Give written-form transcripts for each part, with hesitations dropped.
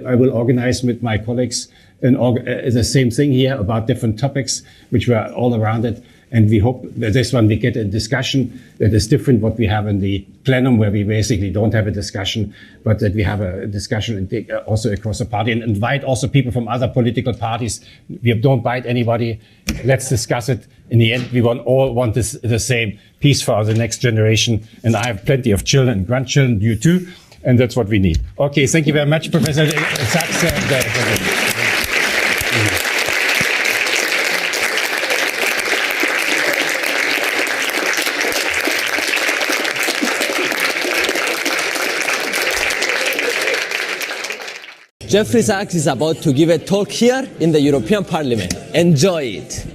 I will organize with my colleagues the same thing here about different topics, which were all around it. And we hope that this one we get a discussion that is different what we have in the plenum, where we basically don't have a discussion, but that we have a discussion also across the party and invite also people from other political parties. We don't bite anybody. Let's discuss it. In the end, we all want the same peace for the next generation. And I have plenty of children and grandchildren, you too. And that's what we need. Okay, thank you very much, Professor Sachs. Jeffrey Sachs is about to give a talk here in the European Parliament. Enjoy it.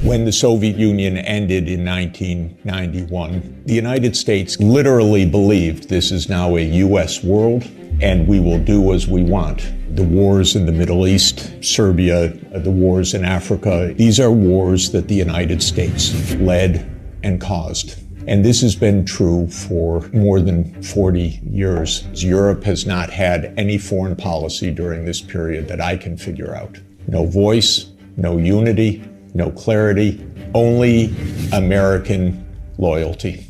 When the Soviet Union ended in 1991, the United States literally believed this is now a U.S. world and we will do as we want. The wars in the Middle East, Serbia, the wars in Africa, these are wars that the United States led and caused. And this has been true for more than 40 years. Europe has not had any foreign policy during this period that I can figure out. No voice, no unity, no clarity, only American loyalty.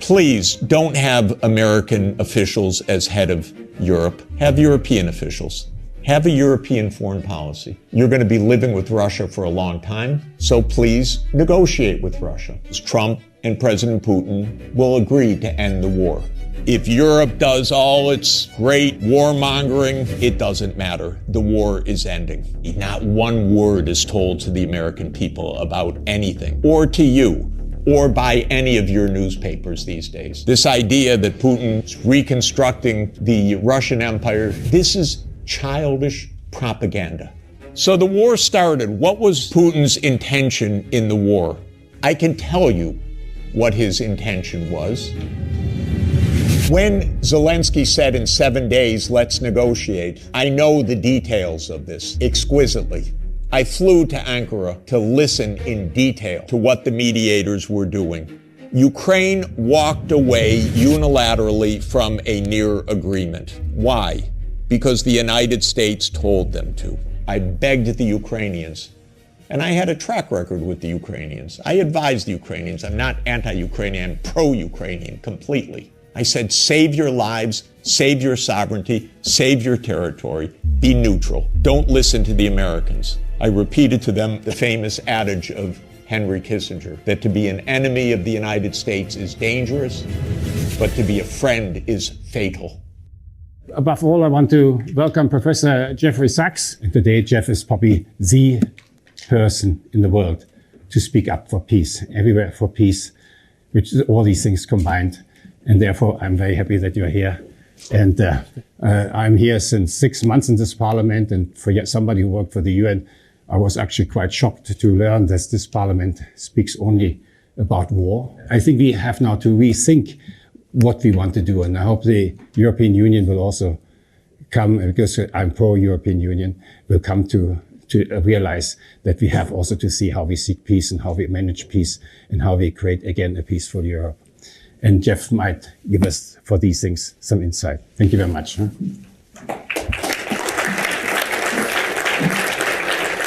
Please don't have American officials as head of Europe. Have European officials. Have a European foreign policy. You're going to be living with Russia for a long time, so please negotiate with Russia. Trump and President Putin will agree to end the war. If Europe does all its great warmongering, it doesn't matter. The war is ending. Not one word is told to the American people about anything, or to you, or by any of your newspapers these days. This idea that Putin's reconstructing the Russian Empire, this is childish propaganda. So the war started. What was Putin's intention in the war? I can tell you what his intention was. When Zelensky said in 7 days, let's negotiate, I know the details of this exquisitely. I flew to Ankara to listen in detail to what the mediators were doing. Ukraine walked away unilaterally from a near agreement. Why? Because the United States told them to. I begged the Ukrainians, and I had a track record with the Ukrainians. I advised the Ukrainians. I'm not anti-Ukrainian, I'm pro-Ukrainian completely. I said, save your lives, save your sovereignty, save your territory, be neutral. Don't listen to the Americans. I repeated to them the famous adage of Henry Kissinger, that to be an enemy of the United States is dangerous, but to be a friend is fatal. Above all, I want to welcome Professor Jeffrey Sachs. And today, Jeff is probably the person in the world to speak up for peace, everywhere for peace, which is all these things combined. And therefore, I'm very happy that you're here. And I'm here since 6 months in this parliament. And for somebody who worked for the UN, I was actually quite shocked to learn that this parliament speaks only about war. I think we have now to rethink what we want to do. And I hope the European Union will also come, because I'm pro-European Union, will come to realize that we have also to see how we seek peace and how we manage peace and how we create again a peaceful Europe. And Jeff might give us for these things some insight. Thank you very much.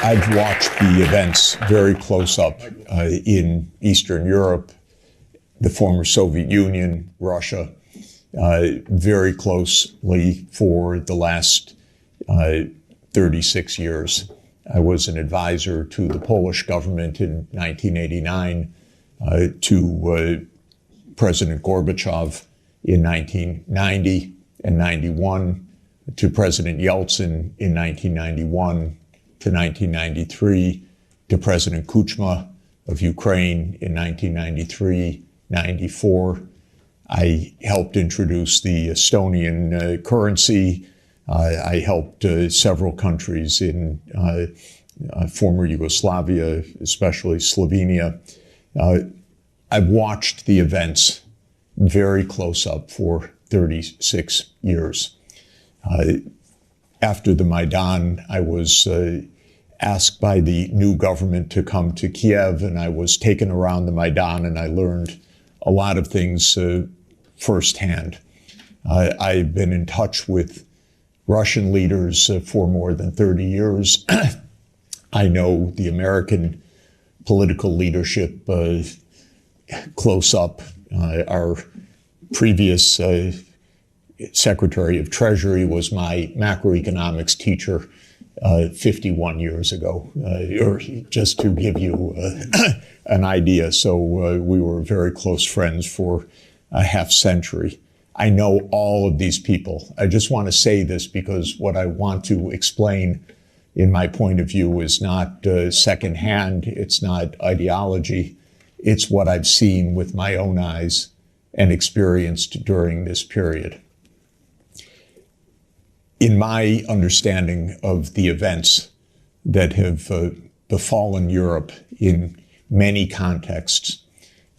I've watched the events very close up in Eastern Europe, the former Soviet Union, Russia, very closely for the last 36 years. I was an advisor to the Polish government in 1989, to President Gorbachev in 1990 and 91, to President Yeltsin in 1991 to 1993, to President Kuchma of Ukraine in 1993-94. I helped introduce the Estonian currency. I helped several countries in former Yugoslavia, especially Slovenia. I've watched the events very close up for 36 years. After the Maidan, I was asked by the new government to come to Kiev, and I was taken around the Maidan, and I learned a lot of things firsthand. I've been in touch with Russian leaders for more than 30 years. I know the American political leadership close up. Our previous Secretary of Treasury was my macroeconomics teacher 51 years ago, or just to give you an idea. So we were very close friends for a half century. I know all of these people. I just want to say this because what I want to explain in my point of view is not secondhand, it's not ideology, it's what I've seen with my own eyes and experienced during this period. In my understanding of the events that have befallen Europe in many contexts,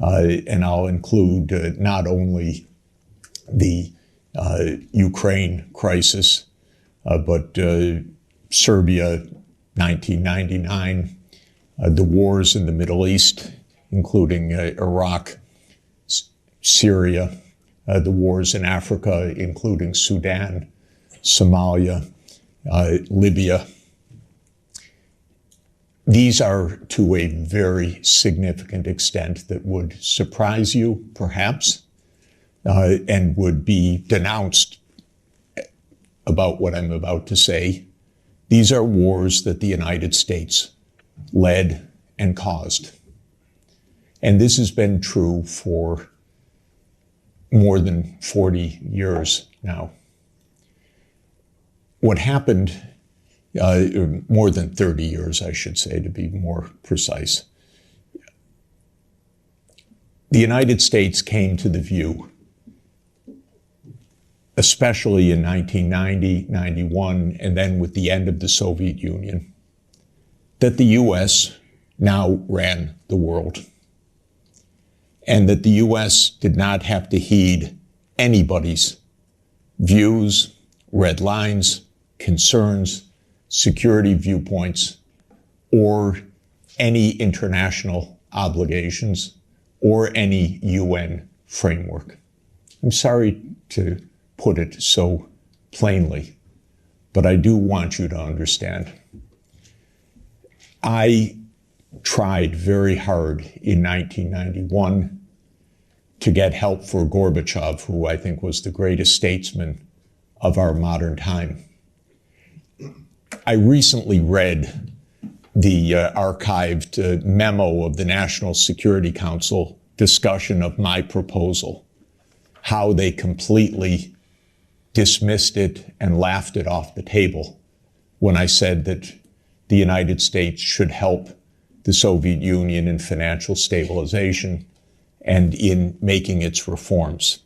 and I'll include not only the Ukraine crisis, but Serbia, 1999, the wars in the Middle East, including Iraq, Syria, the wars in Africa, including Sudan, Somalia, Libya. These are to a very significant extent that would surprise you, perhaps, and would be denounced about what I'm about to say. These are wars that the United States led and caused. And this has been true for more than 40 years now. What happened, more than 30 years, I should say, to be more precise. The United States came to the view, especially in 1990, 91, and then with the end of the Soviet Union, that the U.S. now ran the world, and that the U.S. did not have to heed anybody's views, red lines, concerns, security viewpoints, or any international obligations, or any UN framework. I'm sorry to put it so plainly, but I do want you to understand. I tried very hard in 1991 to get help for Gorbachev, who I think was the greatest statesman of our modern time. I recently read the archived memo of the National Security Council discussion of my proposal, how they completely dismissed it and laughed it off the table when I said that the United States should help the Soviet Union in financial stabilization and in making its reforms.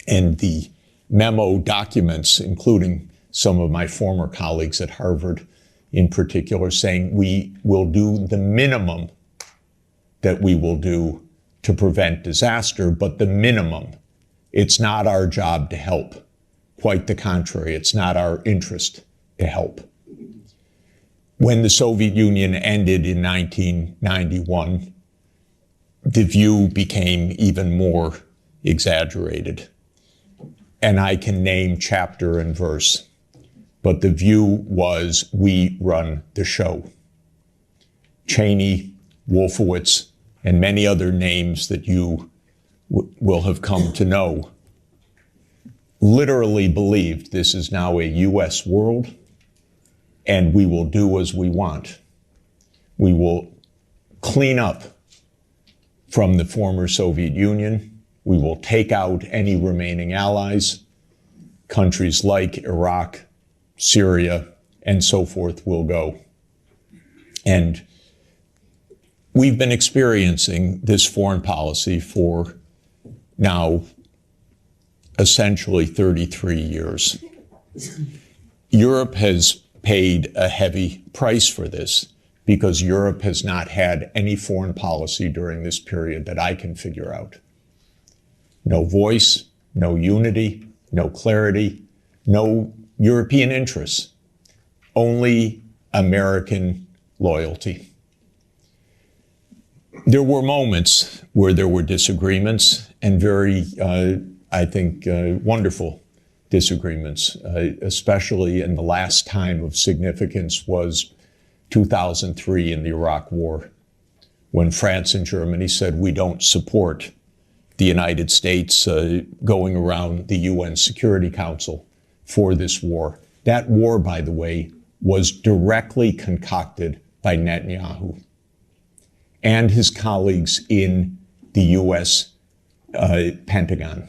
And the memo documents, including some of my former colleagues at Harvard in particular, saying we will do the minimum that we will do to prevent disaster, but the minimum. It's not our job to help. Quite the contrary, it's not our interest to help. When the Soviet Union ended in 1991, the view became even more exaggerated. And I can name chapter and verse, but the view was we run the show. Cheney, Wolfowitz, and many other names that you will have come to know literally believed this is now a U.S. world, and we will do as we want. We will clean up from the former Soviet Union. We will take out any remaining allies. Countries like Iraq, Syria, and so forth will go. And we've been experiencing this foreign policy for now essentially 33 years. Europe has paid a heavy price for this because Europe has not had any foreign policy during this period that I can figure out. No voice, no unity, no clarity, no European interests, only American loyalty. There were moments where there were disagreements and very, I think, wonderful disagreements, especially in the last time of significance was 2003 in the Iraq War, when France and Germany said we don't support the United States going around the UN Security Council for this war. That war, by the way, was directly concocted by Netanyahu and his colleagues in the US Pentagon.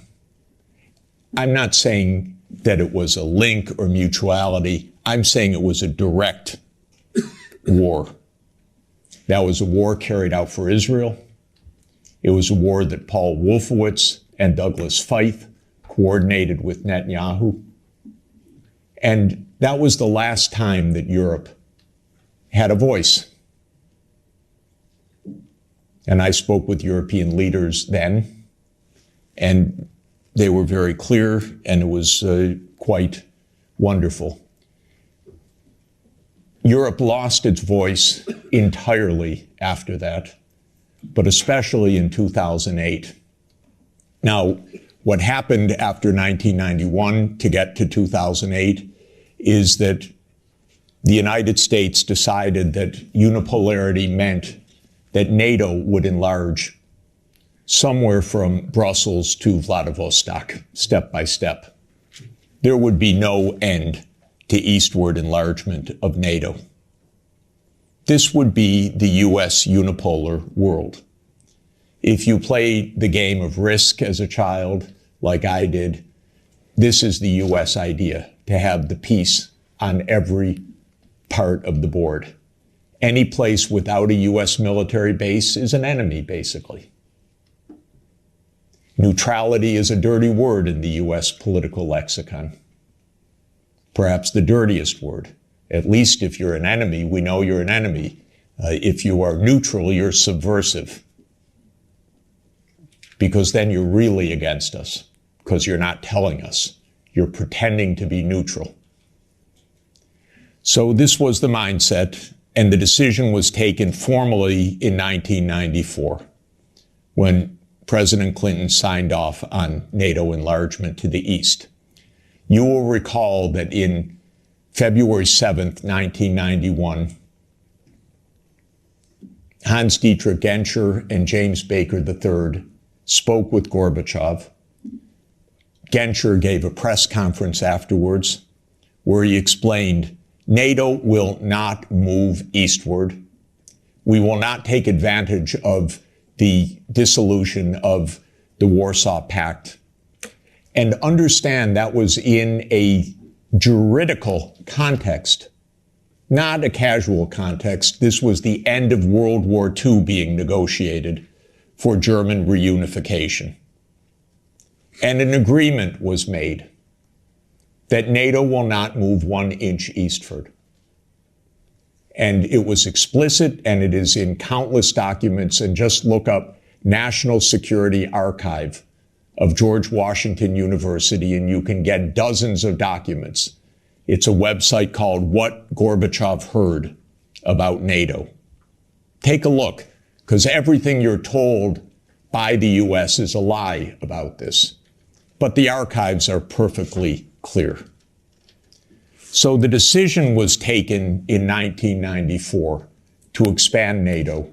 I'm not saying that it was a link or mutuality. I'm saying it was a direct war. That was a war carried out for Israel. It was a war that Paul Wolfowitz and Douglas Feith coordinated with Netanyahu. And that was the last time that Europe had a voice. And I spoke with European leaders then, and they were very clear, and it was quite wonderful. Europe lost its voice entirely after that, but especially in 2008. Now, what happened after 1991 to get to 2008 is that the United States decided that unipolarity meant that NATO would enlarge somewhere from Brussels to Vladivostok, step by step. There would be no end to eastward enlargement of NATO. This would be the U.S. unipolar world. If you play the game of Risk as a child, like I did, this is the U.S. idea, to have the peace on every part of the board. Any place without a U.S. military base is an enemy, basically. Neutrality is a dirty word in the U.S. political lexicon. Perhaps the dirtiest word. At least if you're an enemy, we know you're an enemy. If you are neutral, you're subversive. Because then you're really against us, because you're not telling us. You're pretending to be neutral. So this was the mindset, and the decision was taken formally in 1994, when President Clinton signed off on NATO enlargement to the east. You will recall that in February 7th, 1991, Hans-Dietrich Genscher and James Baker III spoke with Gorbachev. Genscher gave a press conference afterwards where he explained, NATO will not move eastward. We will not take advantage of the dissolution of the Warsaw Pact. And understand that was in a juridical context, not a casual context. This was the end of World War II being negotiated for German reunification. And an agreement was made that NATO will not move 1 inch eastward. And it was explicit, and it is in countless documents. And just look up National Security Archive of George Washington University, and you can get dozens of documents. It's a website called What Gorbachev Heard About NATO. Take a look, because everything you're told by the U.S. is a lie about this. But the archives are perfectly clear. So the decision was taken in 1994 to expand NATO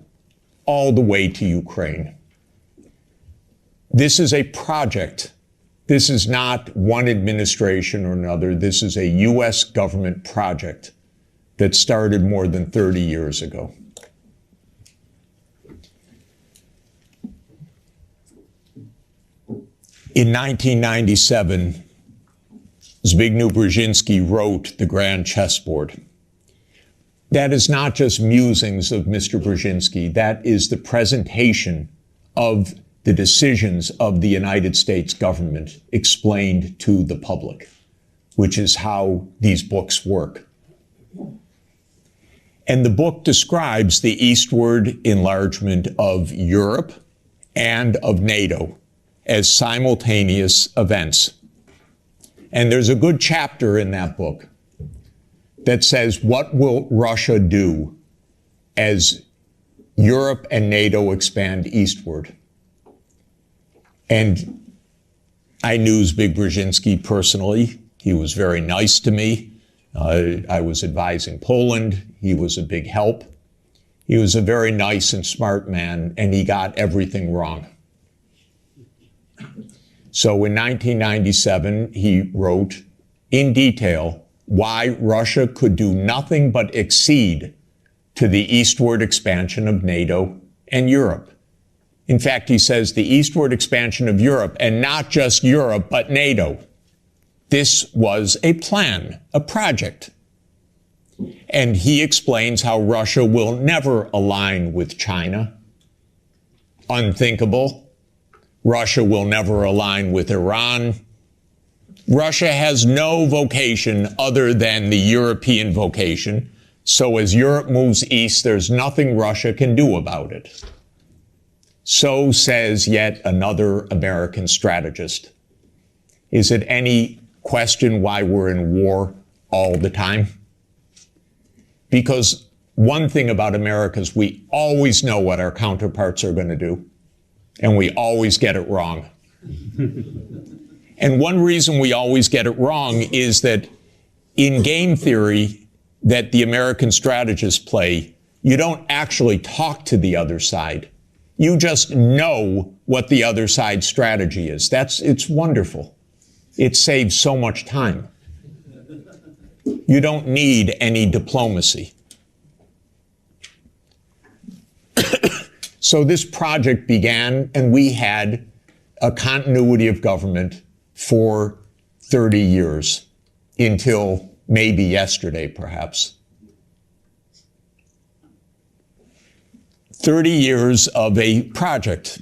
all the way to Ukraine. This is a project. This is not one administration or another. This is a U.S. government project that started more than 30 years ago. In 1997, Zbigniew Brzezinski wrote The Grand Chessboard. That is not just musings of Mr. Brzezinski. That is the presentation of the decisions of the United States government explained to the public, which is how these books work. And the book describes the eastward enlargement of Europe and of NATO as simultaneous events. And there's a good chapter in that book that says, what will Russia do as Europe and NATO expand eastward? And I knew Zbig Brzezinski personally. He was very nice to me. I was advising Poland. He was a big help. He was a very nice and smart man, and he got everything wrong. So in 1997, he wrote in detail why Russia could do nothing but accede to the eastward expansion of NATO and Europe. In fact, he says the eastward expansion of Europe, and not just Europe, but NATO. This was a plan, a project. And he explains how Russia will never align with China. Unthinkable. Russia will never align with Iran. Russia has no vocation other than the European vocation. So as Europe moves east, there's nothing Russia can do about it. So says yet another American strategist. Is it any question why we're in war all the time? Because one thing about America is we always know what our counterparts are going to do, and we always get it wrong. And one reason we always get it wrong is that in game theory that the American strategists play, you don't actually talk to the other side. You just know what the other side's strategy is. It's wonderful. It saves so much time. You don't need any diplomacy. So this project began, and we had a continuity of government for 30 years, until maybe yesterday, perhaps. 30 years of a project.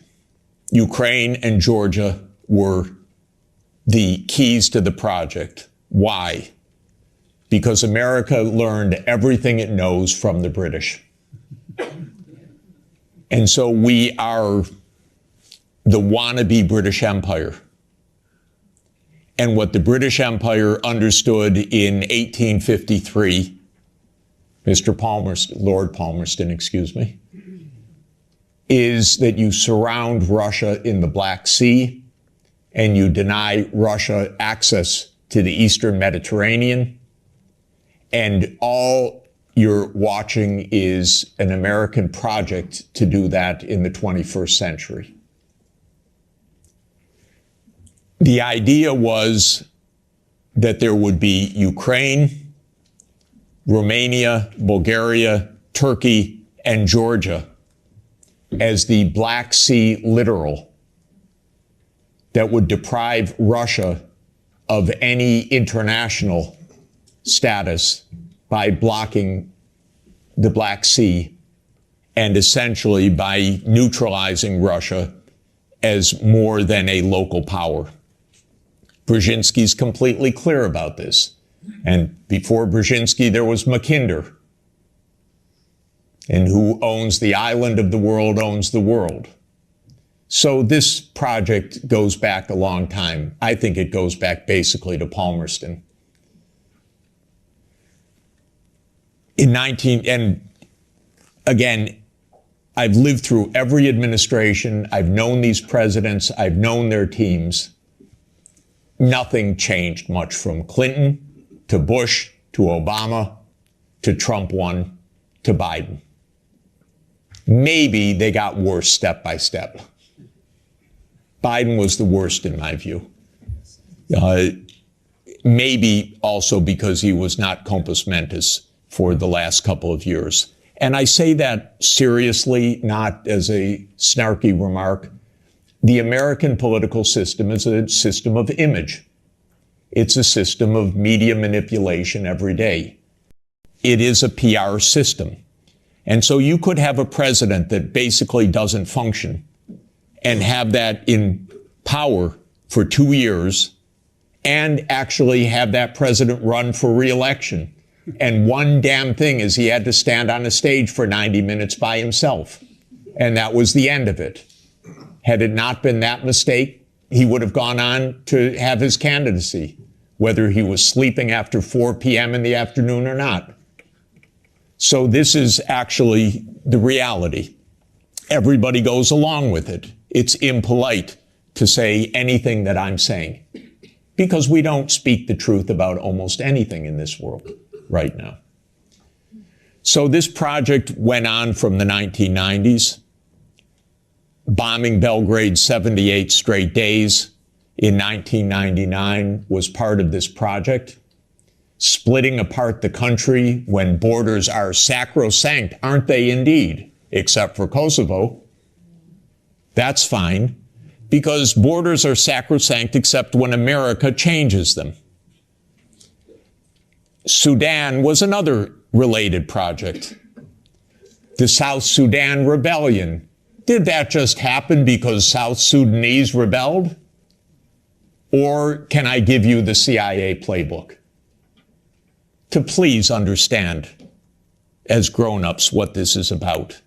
Ukraine and Georgia were the keys to the project. Why? Because America learned everything it knows from the British. And so we are the wannabe British Empire. And what the British Empire understood in 1853, Lord Palmerston, is that you surround Russia in the Black Sea and you deny Russia access to the Eastern Mediterranean. And all you're watching is an American project to do that in the 21st century. The idea was that there would be Ukraine, Romania, Bulgaria, Turkey, and Georgia as the Black Sea littoral that would deprive Russia of any international status by blocking the Black Sea and essentially by neutralizing Russia as more than a local power. Brzezinski's completely clear about this. And before Brzezinski, there was Mackinder. And who owns the island of the world owns the world. So this project goes back a long time. I think it goes back basically to Palmerston. And again, I've lived through every administration. I've known these presidents. I've known their teams. Nothing changed much from Clinton to Bush to Obama to Trump 1 to Biden. Maybe they got worse step by step. Biden was the worst in my view. Maybe also because he was not compos mentis for the last couple of years. And I say that seriously, not as a snarky remark. The American political system is a system of image. It's a system of media manipulation every day. It is a PR system. And so you could have a president that basically doesn't function and have that in power for 2 years and actually have that president run for re-election. And one damn thing is he had to stand on a stage for 90 minutes by himself. And that was the end of it. Had it not been that mistake, he would have gone on to have his candidacy, whether he was sleeping after 4 p.m. in the afternoon or not. So this is actually the reality. Everybody goes along with it. It's impolite to say anything that I'm saying, because we don't speak the truth about almost anything in this world right now. So this project went on from the 1990s, bombing Belgrade 78 straight days in 1999 was part of this project. Splitting apart the country when borders are sacrosanct, aren't they indeed? Except for Kosovo. That's fine, because borders are sacrosanct except when America changes them. Sudan was another related project. The South Sudan Rebellion. Did that just happen because South Sudanese rebelled? Or can I give you the CIA playbook to please understand as grown-ups what this is about?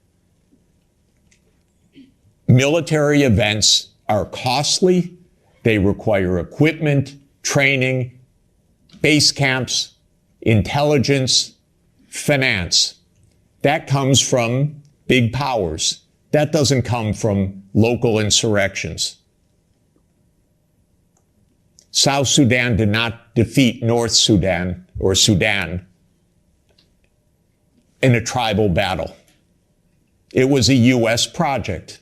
Military events are costly. They require equipment, training, base camps, intelligence, finance. That comes from big powers. That doesn't come from local insurrections. South Sudan did not defeat North Sudan or Sudan in a tribal battle. It was a U.S. project.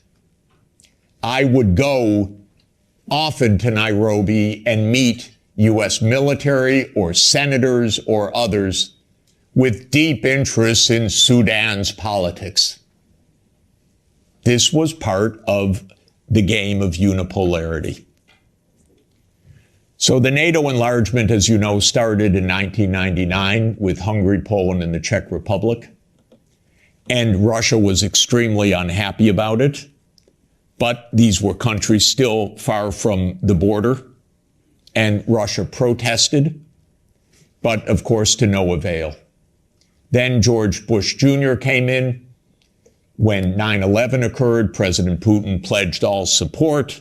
I would go often to Nairobi and meet U.S. military or senators or others with deep interests in Sudan's politics. This was part of the game of unipolarity. So the NATO enlargement, as you know, started in 1999 with Hungary, Poland, and the Czech Republic. And Russia was extremely unhappy about it. But these were countries still far from the border. And Russia protested, but of course to no avail. Then George Bush Jr. came in. When 9/11 occurred, President Putin pledged all support.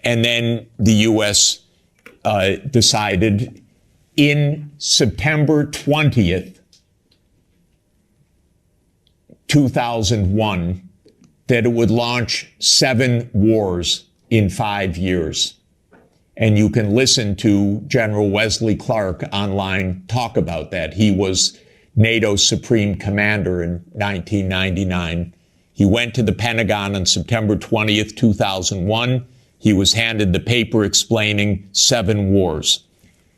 And then the U.S. Decided in September 20th, 2001, that it would launch 7 wars in 5 years. And you can listen to General Wesley Clark online talk about that. He was NATO's supreme commander in 1999. He went to the Pentagon on September 20th, 2001. He was handed the paper explaining 7 wars.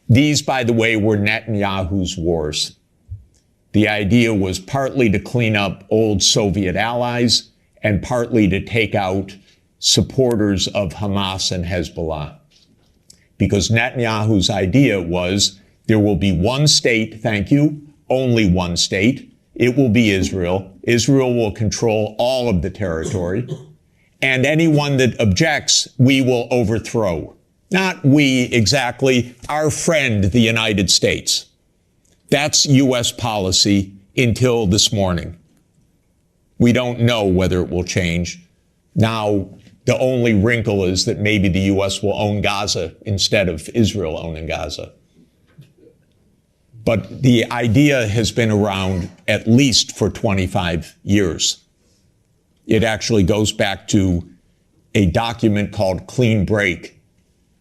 These, by the way, were Netanyahu's wars. The idea was partly to clean up old Soviet allies and partly to take out supporters of Hamas and Hezbollah. Because Netanyahu's idea was there will be one state, thank you, only one state. It will be Israel. Israel will control all of the territory. And anyone that objects, we will overthrow. Not we exactly, our friend, the United States. That's U.S. policy until this morning. We don't know whether it will change. Now, the only wrinkle is that maybe the U.S. will own Gaza instead of Israel owning Gaza. But the idea has been around at least for 25 years. It actually goes back to a document called Clean Break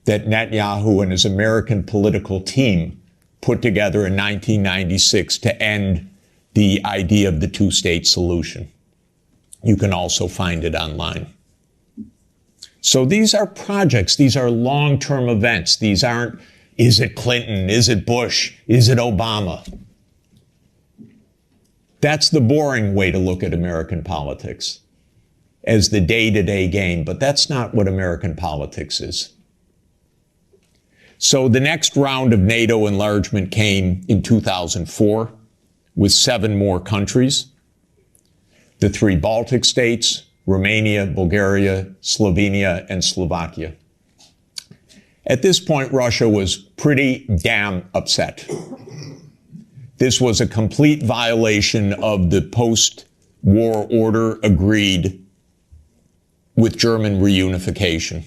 that Netanyahu and his American political team put together in 1996 to end the idea of the two-state solution. You can also find it online. So these are projects. These are long-term events. These aren't, is it Clinton? Is it Bush? Is it Obama? That's the boring way to look at American politics, as the day-to-day game. But that's not what American politics is. So the next round of NATO enlargement came in 2004 with 7 more countries. The 3 Baltic states, Romania, Bulgaria, Slovenia, and Slovakia. At this point, Russia was pretty damn upset. This was a complete violation of the post-war order agreed with German reunification.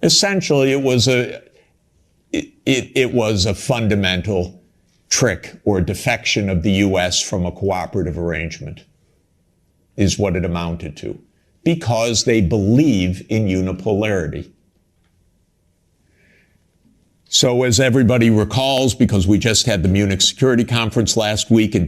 Essentially, it was a fundamental trick or defection of the U.S. from a cooperative arrangement, is what it amounted to. because they believe in unipolarity. So as everybody recalls, because we just had the Munich Security Conference last week, in